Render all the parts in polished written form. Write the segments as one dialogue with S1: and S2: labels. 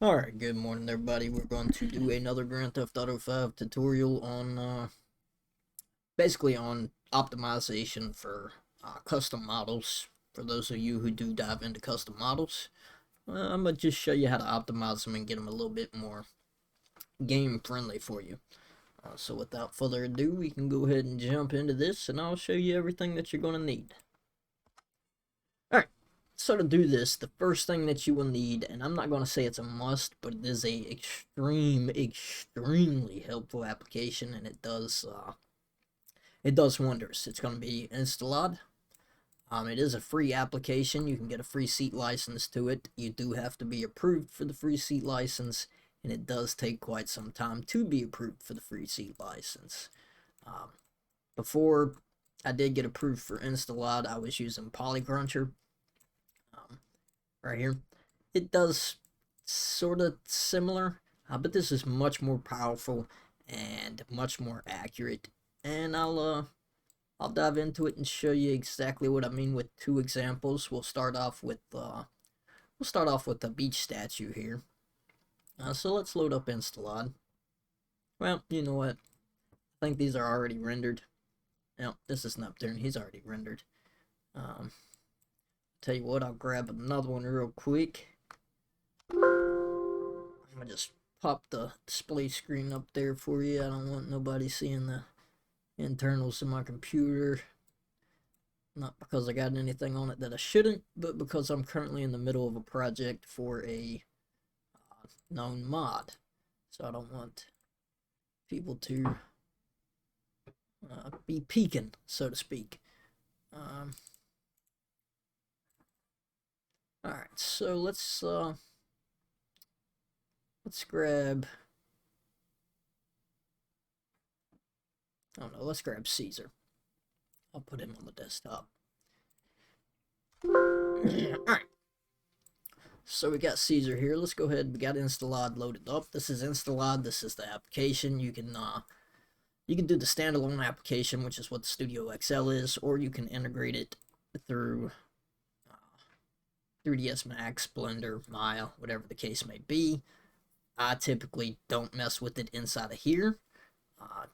S1: Alright, good morning everybody. We're going to do another Grand Theft Auto 5 tutorial on, basically on optimization for custom models. For those of you who do dive into custom models, I'm going to just show you how to optimize them and get them a little bit more game friendly for you. So without further ado, we can go ahead and jump into this and I'll show you everything that you're going to need. Alright, so to do this, the first thing that you will need, and I'm not going to say it's a must, but it is a extremely helpful application, and it does wonders. It's going to be InstaLOD. It is a free application. You can get a free seat license to it. You do have to be approved for the free seat license, and it does take quite some time to be approved for the free seat license. Before I did get approved for InstaLOD, I was using Polycruncher. Right here. It does sort of similar, but this is much more powerful and much more accurate. And I'll dive into it and show you exactly what I mean with two examples. We'll start off with the beach statue here. So let's load up InstaLOD. Well, you know what? I think these are already rendered. No, this is Neptune. He's already rendered. Tell you what, I'll grab another one real quick. I'm gonna just pop the display screen up there for you. I don't want nobody seeing the internals of my computer. Not because I got anything on it that I shouldn't, but because I'm currently in the middle of a project for a known mod. So I don't want people to be peeking, so to speak. Alright, so let's grab, let's grab Caesar. I'll put him on the desktop. Alright, so we got Caesar here. Let's go ahead. We got InstaLOD loaded up. This is InstaLOD. This is the application. You can do the standalone application, which is what the Studio XL is, or you can integrate it through 3ds Max, Blender, Maya, whatever the case may be. I typically don't mess with it inside of here,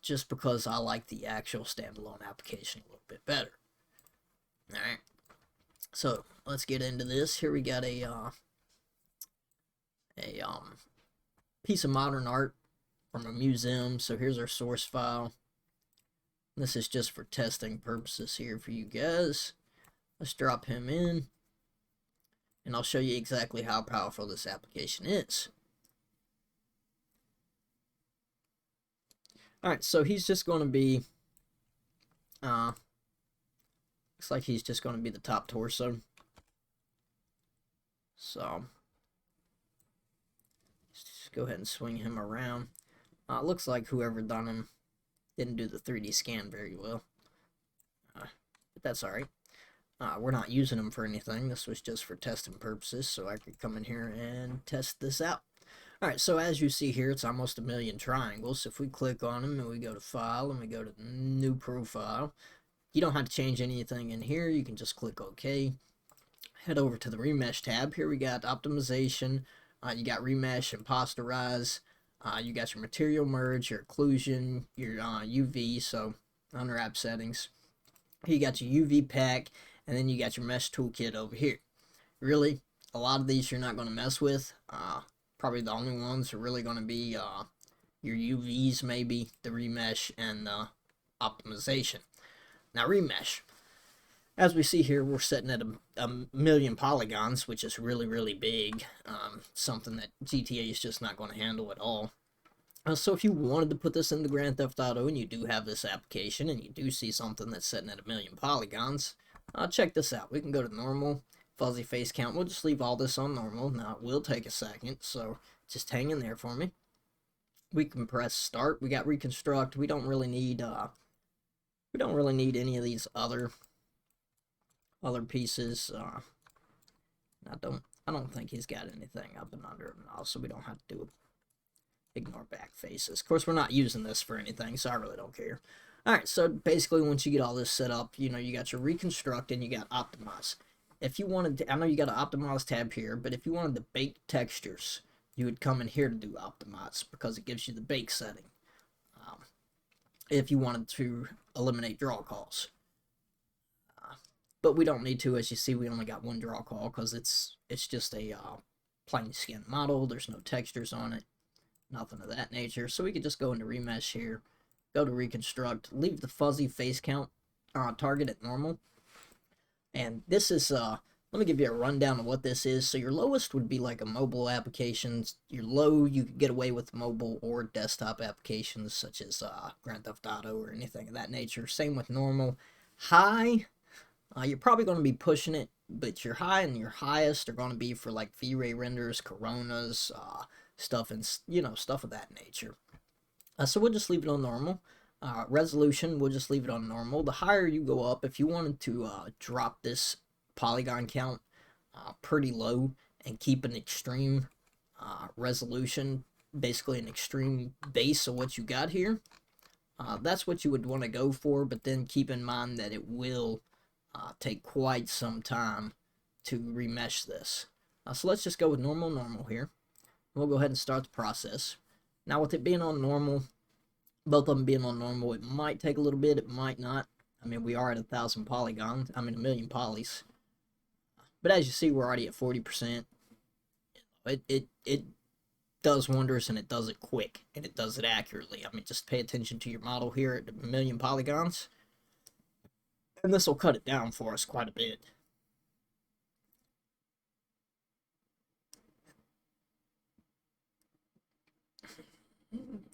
S1: just because I like the actual standalone application a little bit better. Alright, so let's get into this. Here we got a piece of modern art from a museum. So here's our source file. This is just for testing purposes here for you guys. Let's drop him in, and I'll show you exactly how powerful this application is. Alright, so he's just going to be, looks like he's just going to be the top torso. So, just go ahead and swing him around. Looks like whoever done him didn't do the 3D scan very well. But that's alright. We're not using them for anything. This was just for testing purposes, so I could come in here and test this out. Alright, so as you see here, it's almost a million triangles. If we click on them and we go to File and we go to New Profile, you don't have to change anything in here. You can just click OK. Head over to the Remesh tab. Here we got Optimization. You got Remesh and Posterize. You got your Material Merge, your Occlusion, your UV, so unwrap settings. Here you got your UV pack, and then you got your Mesh Toolkit over here. Really, a lot of these you're not going to mess with. Probably the only ones are really going to be your UVs, maybe, the remesh, and the optimization. Now, remesh. As we see here, we're setting at a million polygons, which is really, really big. Something that GTA is just not going to handle at all. So if you wanted to put this in the Grand Theft Auto and you do have this application and you do see something that's setting at a million polygons, check this out. We can go to normal, fuzzy face count. We'll just leave all this on normal. Now it will take a second, so just hang in there for me. We can press start. We got reconstruct. We don't really need any of these other pieces. I don't think he's got anything up and under him now, so we don't have to do it. Ignore back faces. Of course, we're not using this for anything, so I really don't care. Alright, so basically once you get all this set up, you got your reconstruct and you got optimize. If you wanted to, I know you got an optimize tab here, but if you wanted to bake textures, you would come in here to do optimize because it gives you the bake setting. If you wanted to eliminate draw calls. But we don't need to. As you see, we only got one draw call because it's just a plain skin model. There's no textures on it, nothing of that nature. So we could just go into remesh here, go to reconstruct, leave the fuzzy face count target at normal. And this is, let me give you a rundown of what this is. So your lowest would be like a mobile applications. Your low, you could get away with mobile or desktop applications such as Grand Theft Auto or anything of that nature. Same with normal. High, you're probably going to be pushing it, but your high and your highest are going to be for like V-Ray renders, Coronas, stuff, and stuff of that nature. So we'll just leave it on normal. Resolution, we'll just leave it on normal. The higher you go up, if you wanted to drop this polygon count pretty low and keep an extreme resolution, basically an extreme base of what you got here, that's what you would want to go for, but then keep in mind that it will take quite some time to remesh this. So let's just go with normal here. We'll go ahead and start the process. Now with it being on normal, both of them being on normal, it might take a little bit, it might not. I mean, we are at 1,000 polygons, I mean 1,000,000 polys. But as you see, we're already at 40%. It does wonders, and it does it quick, and it does it accurately. I mean, just pay attention to your model here at 1,000,000 polygons, and this will cut it down for us quite a bit.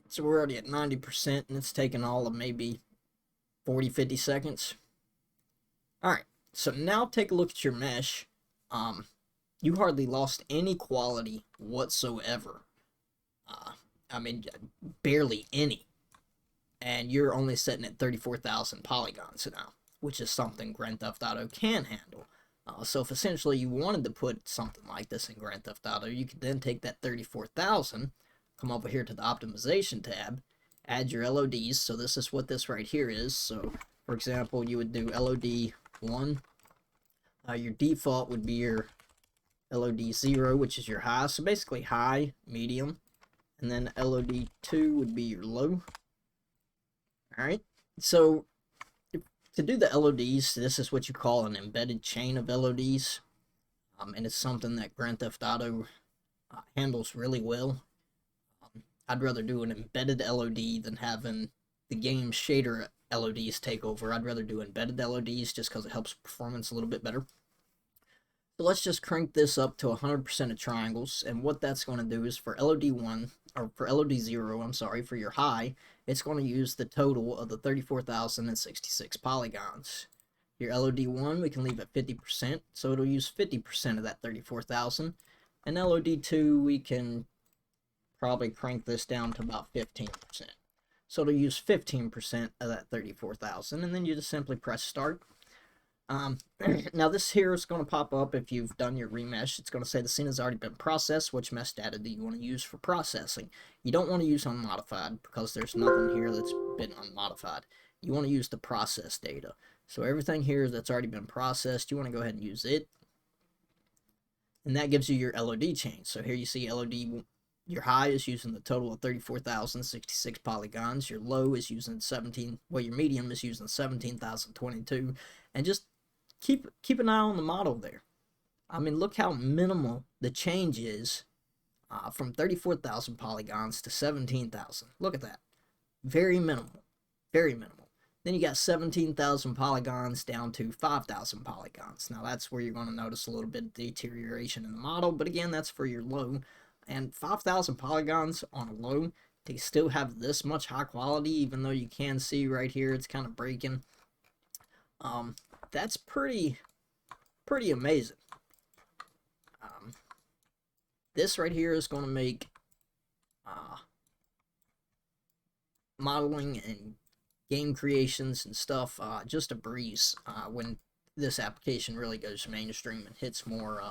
S1: So we're already at 90%, and it's taken all of maybe 40-50 seconds. Alright, so now take a look at your mesh. You hardly lost any quality whatsoever. I mean, barely any. And you're only sitting at 34,000 polygons now, which is something Grand Theft Auto can handle. So if essentially you wanted to put something like this in Grand Theft Auto, you could then take that 34,000, come over here to the optimization tab, add your LODs. So this is what this right here is. So for example, you would do LOD 1. Your default would be your LOD 0, which is your high. So basically high, medium, and then LOD 2 would be your low. Alright, so to do the LODs, this is what you call an embedded chain of LODs. And it's something that Grand Theft Auto handles really well. I'd rather do an embedded LOD than having the game shader LODs take over. I'd rather do embedded LODs just because it helps performance a little bit better. So let's just crank this up to 100% of triangles, and what that's going to do is for LOD 1, or for LOD 0, I'm sorry, for your high, it's going to use the total of the 34,066 polygons. Your LOD 1, we can leave at 50%, so it'll use 50% of that 34,000, and LOD 2, we can probably crank this down to about 15%. So it'll use 15% of that 34,000, and then you just simply press start. Now this here is going to pop up if you've done your remesh. It's going to say the scene has already been processed. Which mesh data do you want to use for processing? You don't want to use unmodified because there's nothing here that's been unmodified. You want to use the process data. So everything here that's already been processed, you want to go ahead and use it. And that gives you your LOD change. So here you see LOD, your high is using the total of 34,066 polygons. Your low is using 17, well, your medium is using 17,022. And just keep an eye on the model there. I mean, look how minimal the change is from 34,000 polygons to 17,000. Look at that. Very minimal. Very minimal. Then you got 17,000 polygons down to 5,000 polygons. Now that's where you're going to notice a little bit of deterioration in the model, but again, that's for your low. And 5,000 polygons on a low to still have this much high quality, even though you can see right here it's kind of breaking. That's pretty amazing. This right here is going to make modeling and game creations and stuff just a breeze when this application really goes mainstream and hits more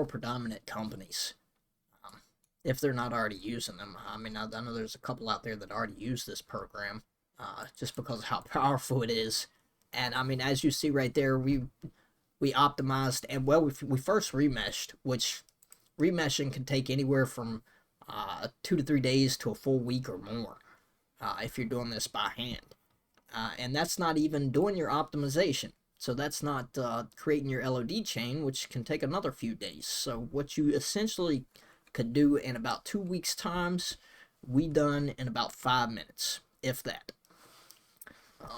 S1: predominant companies. If they're not already using them. I mean, I know there's a couple out there that already use this program just because of how powerful it is. And I mean, as you see right there, we optimized, and well, we first remeshed, which remeshing can take anywhere from 2 to 3 days to a full week or more if you're doing this by hand. And that's not even doing your optimization. So that's not creating your LOD chain, which can take another few days. So what you essentially could do in about 2 weeks times, we done in about 5 minutes, if that.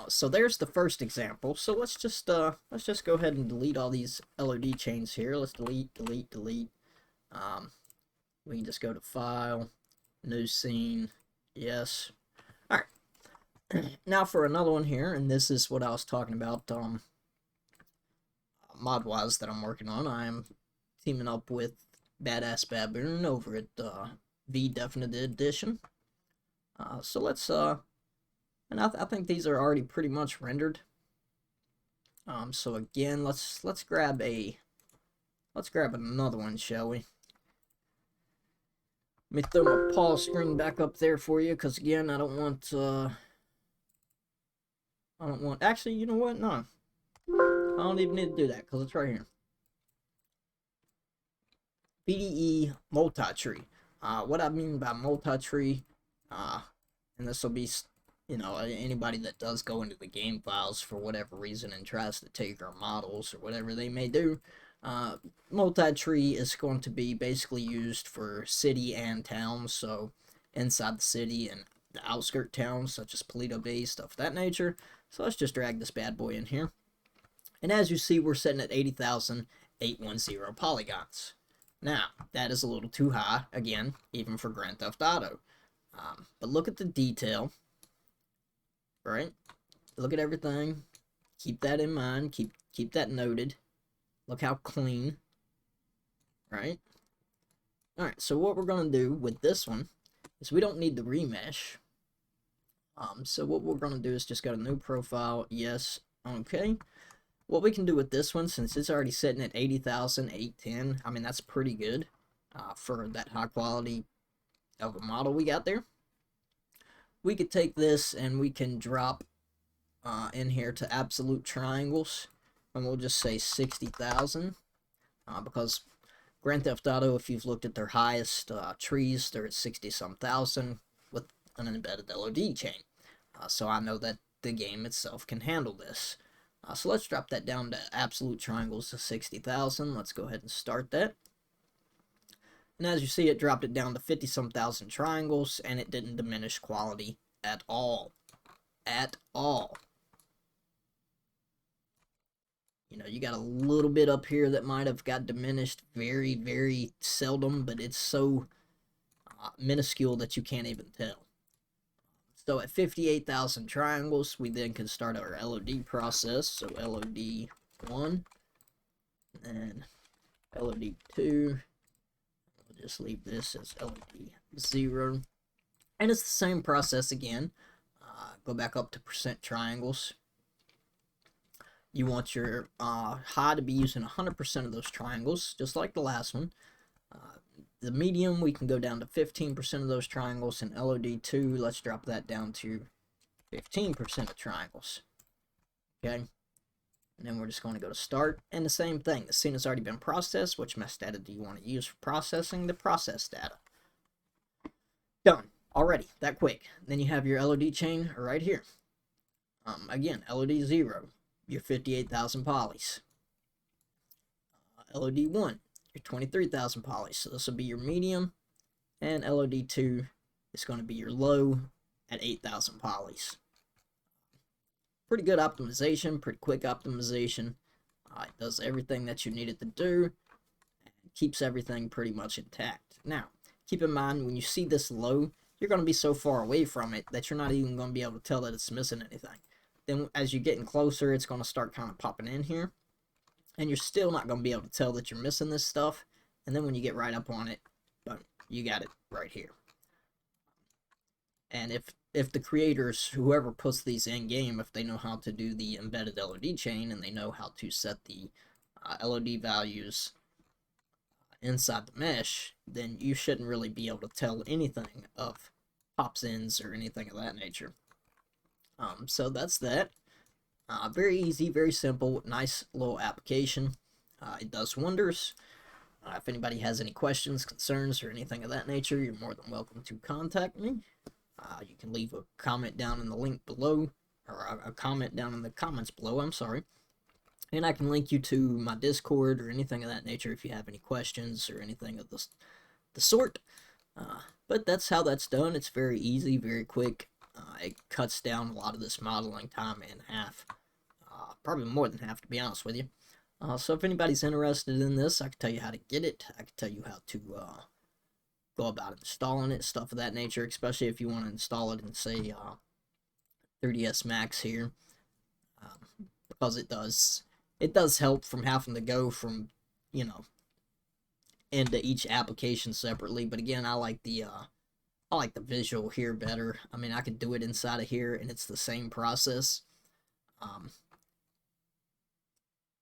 S1: So there's the first example. So let's just go ahead and delete all these LOD chains here. Let's delete. We can just go to File, New Scene, yes. All right. Now for another one here, and this is what I was talking about mod-wise that I'm working on. I am teaming up with Badass Baboon over at V Definite Edition. So let's and I think these are already pretty much rendered. So again, let's grab another one, shall we? Let me throw my pause screen back up there for you, because again, I don't want, actually, you know what? No. I don't even need to do that, because it's right here. BDE multi-tree. What I mean by multi-tree, and this will be, you know, anybody that does go into the game files for whatever reason and tries to take our models or whatever they may do, multi-tree is going to be basically used for city and towns, so inside the city and the outskirt towns such as Paleto Bay, stuff of that nature. So let's just drag this bad boy in here. And as you see, we're sitting at 80,810 polygons. Now, that is a little too high, again, even for Grand Theft Auto. But look at the detail, right? Look at everything. Keep that in mind. Keep that noted. Look how clean, right? Alright, so what we're going to do with this one is we don't need the remesh. So what we're going to do is just go to New Profile, yes, okay. What we can do with this one, since it's already sitting at 80,810, I mean, that's pretty good for that high quality of a model we got there. We could take this and we can drop in here to absolute triangles, and we'll just say 60,000 because Grand Theft Auto, if you've looked at their highest trees, they're at 60-some thousand with an embedded LOD chain. So I know that the game itself can handle this. So let's drop that down to absolute triangles to 60,000. Let's go ahead and start that. And as you see, it dropped it down to 50-some thousand triangles, and it didn't diminish quality at all. At all. You know, you got a little bit up here that might have got diminished very, very seldom, but it's so minuscule that you can't even tell. So at 58,000 triangles, we then can start our LOD process. So LOD 1 and LOD 2. We'll just leave this as LOD 0. And it's the same process again. Go back up to percent triangles. You want your high to be using 100% of those triangles, just like the last one. The medium, we can go down to 15% of those triangles, and LOD 2, let's drop that down to 15% of triangles. Okay, and then we're just going to go to start, and the same thing. The scene has already been processed. Which mesh data do you want to use for processing? The process data. Done. Already, that quick. Then you have your LOD chain right here. Again, LOD 0, your 58,000 polys. LOD 1, your 23,000 polys. So this will be your medium, and LOD 2 is going to be your low at 8,000 polys. Pretty good optimization, pretty quick optimization. It does everything that you need it to do, and keeps everything pretty much intact. Now, keep in mind, when you see this low, you're going to be so far away from it that you're not even going to be able to tell that it's missing anything. Then as you're getting closer, it's going to start kind of popping in here, and you're still not going to be able to tell that you're missing this stuff. And then when you get right up on it, boom, you got it right here. And if the creators, whoever puts these in game, if they know how to do the embedded LOD chain and they know how to set the LOD values inside the mesh, then you shouldn't really be able to tell anything of pops-ins or anything of that nature. So that's that. Very easy, very simple, nice little application. It does wonders. If anybody has any questions, concerns, or anything of that nature, you're more than welcome to contact me. You can leave a comment down in the link below, or a comment down in the comments below, I'm sorry. And I can link you to my Discord or anything of that nature if you have any questions or anything of the sort. But that's how that's done. It's very easy, very quick. It cuts down a lot of this modeling time in half. Probably more than half, to be honest with you. So if anybody's interested in this, I can tell you how to get it. I can tell you how to go about installing it, stuff of that nature, especially if you want to install it in, say, 3ds Max here. Because it does help from having to go from, you know, into each application separately. But again, I like the visual here better. I mean, I could do it inside of here and it's the same process.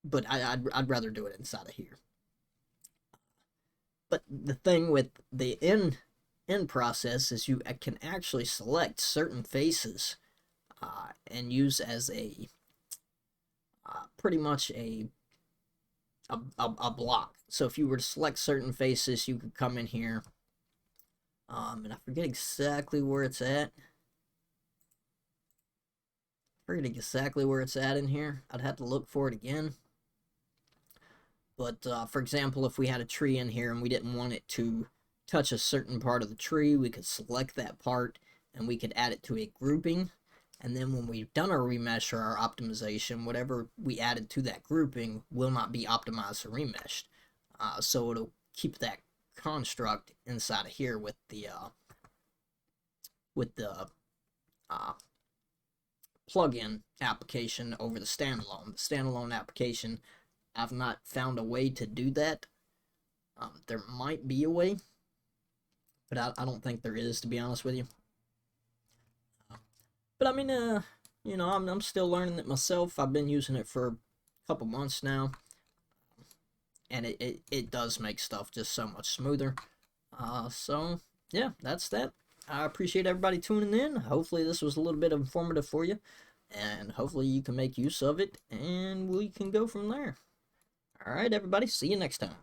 S1: But I'd rather do it inside of here. But the thing with the end process is you can actually select certain faces and use as a pretty much a block. So if you were to select certain faces, you could come in here, and I forget exactly where it's at. In here. I'd have to look for it again. But for example, if we had a tree in here and we didn't want it to touch a certain part of the tree, we could select that part and we could add it to a grouping. And then when we've done our remesh or our optimization, whatever we added to that grouping will not be optimized or remeshed. So it'll keep that construct inside of here with the plugin application over the standalone. The standalone application, I've not found a way to do that. There might be a way, but I don't think there is, to be honest with you. But I mean, you know, I'm still learning it myself. I've been using it for a couple months now, and it does make stuff just so much smoother. So yeah, that's that. I appreciate everybody tuning in. Hopefully this was a little bit informative for you, and hopefully you can make use of it, and we can go from there. All right, everybody, see you next time.